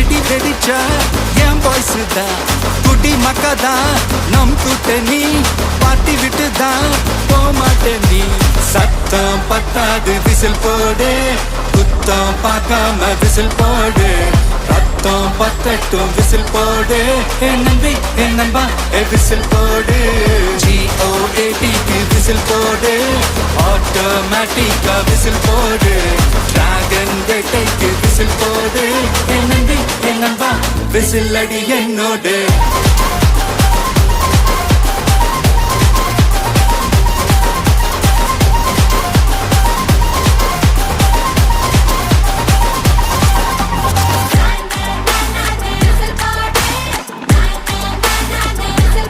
வெடி வெடிச்சா என் பாய்ஸ் தான், குடி மக்கா தான் நம் கூட்டணி. பாட்டி விட்டு தான் போமாட்டேன் நீ. சத்தம் பத்தாது விசில் போடு, குத்தம் பார்க்காம விசில் போடு. ரத்தம் பத்தட்டும் விசில் போடு, என் நம்பி என் நம்பா விசில் போடு. GOATக்கு விசில் போடு, ஆட்டோமேட்டிக்கா விசில் போடு. டிராகன் வேட்டைக்கு விசில் போடு, என் நம்பி என் நம்பா விசில் அடி என்னோடு.